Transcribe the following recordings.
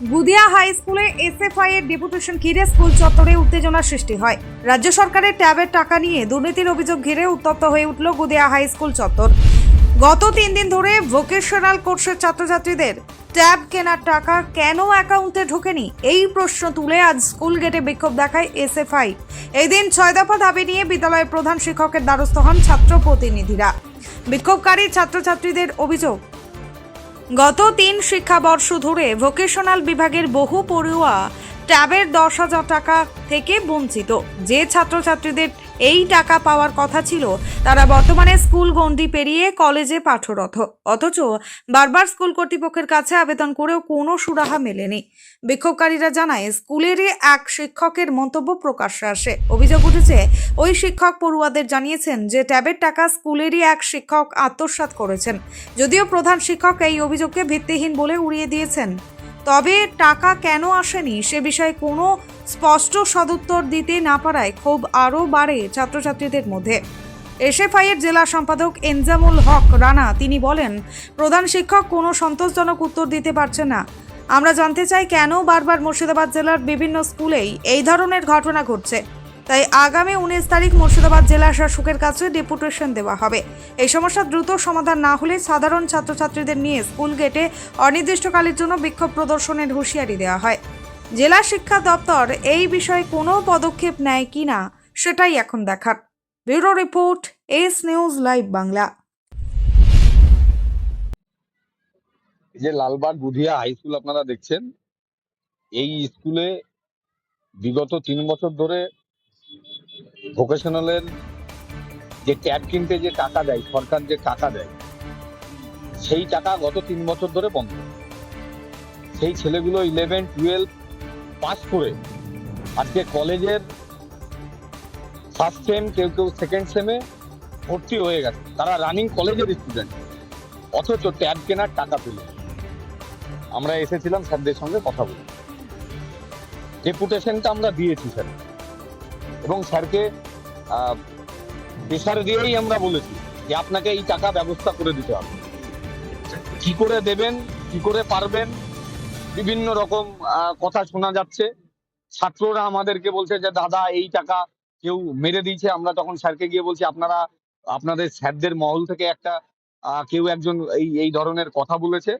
Gudia high স্কুলে SFI এর deputation ঘিরে স্কুল চত্বরে উত্তেজনা সৃষ্টি হয়। রাজ্য সরকারের ট্যাবের টাকা নিয়ে দুর্নীতির অভিযোগ ঘিরে উত্তপ্ত হয়ে উঠল গুদিয়া হাই স্কুল চত্বর। গত 3 দিন ধরে ভোকেশনাল কোর্সের ছাত্রছাত্রীদের ট্যাব কেনার টাকা কেন অ্যাকাউন্টে ঢোকেনি এই প্রশ্ন তুলে আজ স্কুল গেটে বিক্ষোভ দেখায় এসএফআই। এই দিন 6 দফা দাবি নিয়ে বিদ্যালয়ের প্রধান শিক্ষকের দ্বারস্থ হন ছাত্র প্রতিনিধিরা। বিক্ষোভকারী ছাত্রছাত্রীদের অভিযোগ, গত 3 শিক্ষাবর্ষ ধরে ভোকেশনাল বিভাগের বহু পড়ুয়া ট্যাবের 10,000 টাকা থেকে বঞ্চিত। যে ছাত্রছাত্রীদের এই টাকা পাওয়ার কথা ছিল তারা বর্তমানে স্কুল গণ্ডি পেরিয়ে কলেজে পাঠরত, অথচ বারবার স্কুল কর্তৃপক্ষের কাছে আবেদন করেও কোনো সুরাহা মেলেনি। বিক্ষোভকারীরা জানায়, স্কুলেরই এক শিক্ষকের মন্তব্য প্রকাশ্যে আসে। অভিযোগ উঠেছে, ওই শিক্ষক পড়ুয়াদের জানিয়েছেন যে ট্যাবের টাকা স্কুলেরই এক শিক্ষক আত্মসাৎ করেছেন। যদিও প্রধান শিক্ষক এই অভিযোগকে ভিত্তিহীন বলে উড়িয়ে দিয়েছেন, তবে টাকা কেন আসেনি সে বিষয়ে কোনো স্পষ্ট সদুত্তর দিতে না পারায় ক্ষোভ আরও বাড়ে ছাত্রছাত্রীদের মধ্যে। এসএফআই এর জেলা সম্পাদক এনজামুল হক রানা তিনি বলেন, প্রধান শিক্ষক কোনো সন্তোষজনক উত্তর দিতে পারছেন না। আমরা জানতে চাই কেন বারবার মুর্শিদাবাদ জেলার বিভিন্ন স্কুলেই এই ধরনের ঘটনা ঘটছে। তাই আগামী 19 তারিখ মুর্শিদাবাদ জেলা শাসকের কাছে ডেপুটেশন দেওয়া হবে। এই সমস্যা দ্রুত সমাধান না হলে সাধারণ ছাত্রছাত্রীদের নিয়ে স্কুল গেটে অনির্দিষ্টকালের জন্য বিক্ষোভ প্রদর্শনের হুঁশিয়ারি দেওয়া হয়। জেলা শিক্ষা দপ্তর এই বিষয়ে কোনো পদক্ষেপ নেয় কিনা সেটাই এখন দেখার। Bureau report, S news live Bangla. যে লালবাগ বুধিয়া হাই স্কুল আপনারা দেখছেন, এই স্কুলে বিগত 3 বছর ধরে ভোকেশনালের যে ট্যাব কিনতে যে টাকা দেয়, সরকার যে টাকা দেয়, সেই টাকা গত 3 বছর ধরে বন্ধ। সেই ছেলেগুলো 11-12 পাস করে আজকে কলেজের ফার্স্ট সেম, কেউ কেউ সেকেন্ড সেমে ভর্তি হয়ে গেছে। তারা রানিং কলেজের স্টুডেন্ট, অথচ ট্যাব কেনার টাকা পেল। আমরা এসেছিলাম স্যারদের সঙ্গে কথা বলে, ডেপুটেশনটা আমরা দিয়েছি স্যার, এবং স্যারকে প্রেসার দিয়েই আমরা বলেছি যে আপনাকে এই টাকা ব্যবস্থা করে দিতে হবে। কি করে দেবেন, কি করে পারবেন, বিভিন্ন রকম কথা শোনা যাচ্ছে। ছাত্ররা আমাদেরকে বলছে যে দাদা এই টাকা কেউ মেরে দিয়েছে। আমরা তখন স্যারকে গিয়ে বলছি, আপনারা আপনাদের স্যারদের মহল থেকে একটা কেউ একজন এই ধরনের কথা বলেছে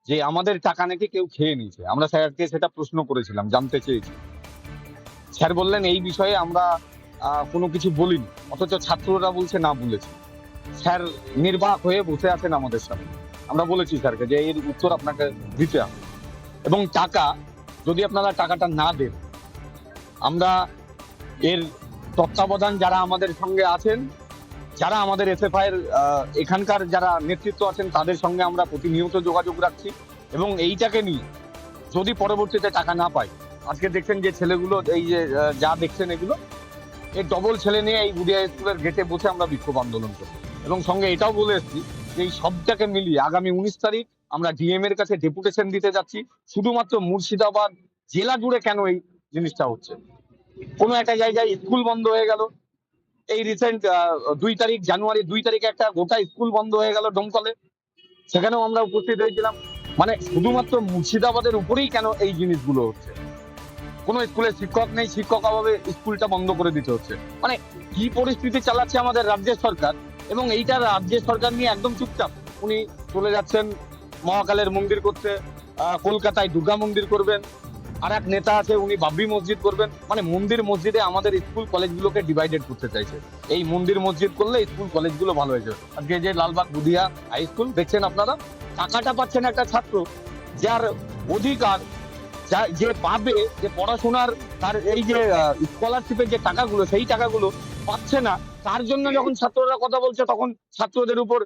যে আমাদের টাকা নাকি কেউ খেয়ে নিয়েছে। আমরা স্যারকে সেটা প্রশ্ন করেছিলাম, জানতে চেয়েছি। স্যার বললেন এই বিষয়ে আমরা কোনো কিছু বলিনি, অথচ ছাত্ররা বলছে না বলেছি। স্যার নির্বাক হয়ে বসে আছেন আমাদের সামনে। আমরা বলেছি স্যারকে যে এর উত্তর আপনাকে দিতে হবে, এবং টাকা যদি আপনারা টাকাটা না দেন, আমরা এর তত্ত্বাবধান যারা আমাদের সঙ্গে আছেন, যারা আমাদের এসএফআই এর এখানকার যারা নেতৃত্ব আছেন, তাদের সঙ্গে আমরা প্রতিনিয়ত যোগাযোগ রাখছি। এবং এইটাকে নিয়ে যদি পরবর্তীতে টাকা না পাই, আজকে দেখছেন যে ছেলেগুলো এই যে যা দেখছেন এগুলো, এই ডবল ছেলে নিয়ে এই বুধিয়া স্কুলের গেটে বসে আমরা বিক্ষোভ আন্দোলন করি। এবং সঙ্গে এটাও বলে এসেছি যে এই সবটাকে মিলিয়ে আগামী 19 তারিখ আমরা ডিএম এর কাছে ডেপুটেশন দিতে যাচ্ছি। শুধুমাত্র মুর্শিদাবাদ জেলা জুড়ে কেন এই জিনিসটা হচ্ছে? কোনো একটা জায়গায় স্কুল বন্ধ হয়ে গেল, এই রিসেন্ট 2 তারিখ জানুয়ারি 2 তারিখে একটা গোটা স্কুল বন্ধ হয়ে গেল ডোমকলে, সেখানেও আমরা উপস্থিত হয়েছিলাম। মানে শুধুমাত্র মুর্শিদাবাদের উপরেই কেন এই জিনিসগুলো হচ্ছে? কোনো স্কুলে শিক্ষক নেই, শিক্ষক অভাবে স্কুলটা বন্ধ করে দিতে হচ্ছে। মানে কি পরিস্থিতি চালাচ্ছে আমাদের রাজ্যের সরকার, এবং এইটা রাজ্যের সরকার নিয়ে একদম চুপচাপ। উনি চলে যাচ্ছেন মহাকালের মন্দির করতে, কলকাতায় দুর্গা মন্দির করবেন। আর এক নেতা আছে, উনি বাবরি মসজিদ করবেন। মানে মন্দির মসজিদে আমাদের স্কুল কলেজগুলোকে ডিভাইডেড করতে চাইছে। এই মন্দির মসজিদ করলে স্কুল কলেজগুলো ভালো হয়ে যাবে। আজকে যে লালবাগ বুধিয়া হাই স্কুল দেখছেন আপনারা, টাকাটা পাচ্ছেন একটা ছাত্র যার অধিকার, যে পাবে, যে পড়াশোনার তার এই যে স্কলারশিপের যে টাকাগুলো, সেই টাকাগুলো পাচ্ছে না। তার জন্য যখন ছাত্ররা কথা বলছে, তখন ছাত্রদের উপর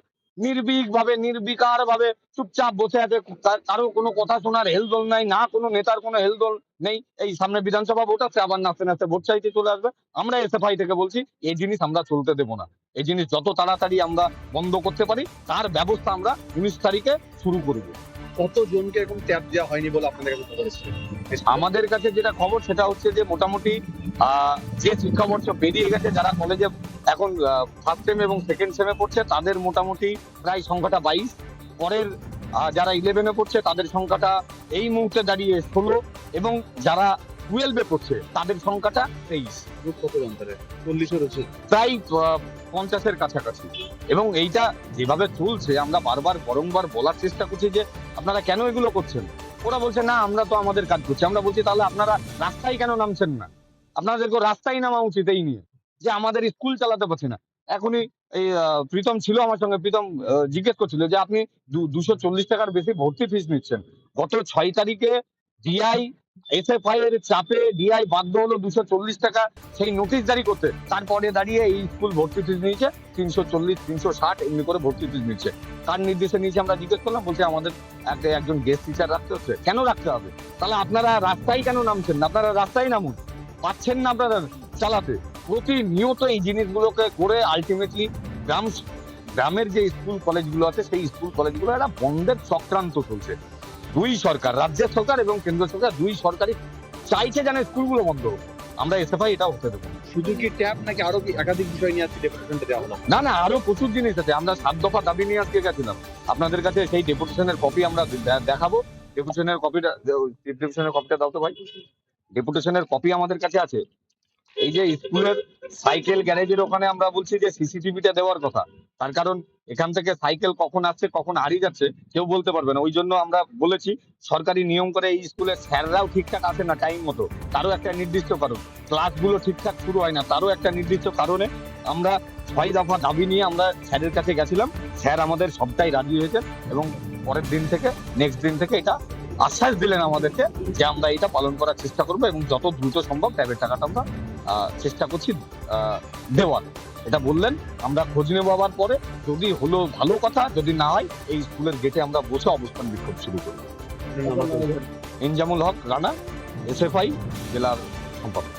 নির্বিকার ভাবে চুপচাপ বসে আছে। কারো কোনো কথা শোনার হেলদোল নাই, না কোনো নেতার কোনো হেলদোল নেই। এই সামনে বিধানসভা ভোট আছে, আবার নাচতে নাচতে ভোট চাইতে চলে আসবে। আমরা এসএফআই থেকে বলছি এই জিনিস আমরা চলতে দেবো না। এই জিনিস যত তাড়াতাড়ি আমরা বন্ধ করতে পারি তার ব্যবস্থা আমরা 19 তারিখে শুরু করবো। কতজনকে এরকম ট্যাব দেওয়া হয়নি বলে আপনাদের কাছে খবর এসেছে? আমাদের কাছে যেটা খবর সেটা হচ্ছে যে মোটামুটি যে শিক্ষাবর্ষ বেরিয়ে গেছে, যারা কলেজে এখন ফার্স্ট সেম এবং সেকেন্ড সেমে পড়ছে, তাদের মোটামুটি প্রায় সংখ্যাটা 22। পরের যারা 11-এ পড়ছে তাদের সংখ্যাটা এই মুহূর্তে দাঁড়িয়ে 16, এবং যারা 12-এ পড়ছে তাদের সংখ্যাটা 23, গ্রুপ কত অন্তরে 40-এর হচ্ছে। প্রায় 50-এর কাছাকাছি। এবং এইটা যেভাবে চলছে আমরা বারংবার বলার চেষ্টা করছি যে আপনারা কেন এগুলো করছেন। ওরা বলছে না আমরা তো আমাদের কাজ করছি। আমরা বলছি তাহলে আপনারা রাস্তায় কেন নামছেন না? আপনাদেরকে রাস্তায় নামা উচিত এই নিয়ে যে আমাদের স্কুল চালাতে পারছে না। এখনই এই প্রীতম ছিল আমার সঙ্গে, প্রীতম জিজ্ঞেস করছিল যে আপনি 240 টাকার বেশি ভর্তি ফিস নিচ্ছেন। গত 6 তারিখে ডিআই এসএফআই এর চাপে ডিআই বাধ্য হলো 240 টাকা সেই নোটিশ জারি করতে। তারপরে দাঁড়িয়ে এই স্কুল ভর্তি ফিস নিয়েছে 340, 360 এমনি করে ভর্তি ফিস নিচ্ছে। কার নির্দেশে নিয়েছে আমরা জিজ্ঞেস করলাম, বলছে আমাদের একজন গেস্ট টিচার রাখতে হচ্ছে। কেন রাখতে হবে? তাহলে আপনারা রাস্তায় কেন নামছেন না? আপনারা রাস্তায় নামুন। পাচ্ছেন না আপনারা চালাতে। প্রতিনিয়ত এই জিনিসগুলোকে করে আলটিমেটলি গ্রামের যে স্কুল কলেজগুলো আছে সেই স্কুল কলেজগুলো একটা বন্ধের চক্রান্ত চলছে। দুই সরকার, রাজ্যের সরকার এবং কেন্দ্র সরকার, দুই সরকারই চাইছে যেন স্কুলগুলো বন্ধ হোক। আমরা এসএফআই এটা হতে দেবো না। শুধু কি ট্যাব নাকি আরো কি একাধিক বিষয় নিয়ে আজকে ডেপুটেশনটা দেওয়া হলো? না, আরো প্রচুর জিনিস আছে। আমরা 7 দফা দাবি নিয়ে আজকে গেছিলাম আপনাদের কাছে। সেই ডেপুটেশনের কপি আমরা দেখাবো। ডেপুটেশনের কপিটা দাও তো ভাই। ডেপুটেশনের কপি আমাদের কাছে আছে। এই যে স্কুলের সাইকেল গ্যারেজের ওখানে আমরা বলছি যে সিসিটিভিটা দেওয়ার কথা, তার কারণ এখান থেকে সাইকেল কখন আসছে কখন হারিয়ে যাচ্ছে কেউ বলতে পারবে না। ওই জন্য আমরা বলেছি সরকারি নিয়ম করে এই স্কুলের স্যাররাও ঠিকঠাক আসে না টাইম মতো, তারও একটা নির্দিষ্ট কারণ। ক্লাসগুলো ঠিকঠাক শুরু হয় না, তারও একটা নির্দিষ্ট কারণে আমরা 6 দফা দাবি নিয়ে আমরা স্যারের কাছে গেছিলাম। স্যার আমাদের সবটাই রাজি হয়েছেন এবং পরের দিন থেকে নেক্সট দিন থেকে এটা আশ্বাস দিলেন আমাদেরকে যে আমরা এটা পালন করার চেষ্টা করবো এবং যত দ্রুত সম্ভব ট্যাবের টাকাটা আমরা চেষ্টা করছি দেওয়ার। এটা বললেন। আমরা খোঁজ নেবো আবার পরে, যদি হলো ভালো কথা, যদি না হয় এই স্কুলের গেটে আমরা বসে অবস্থান বিক্ষোভ শুরু করবো। ইনজামুল হক রানা, এসএফআই জেলার সম্পাদক।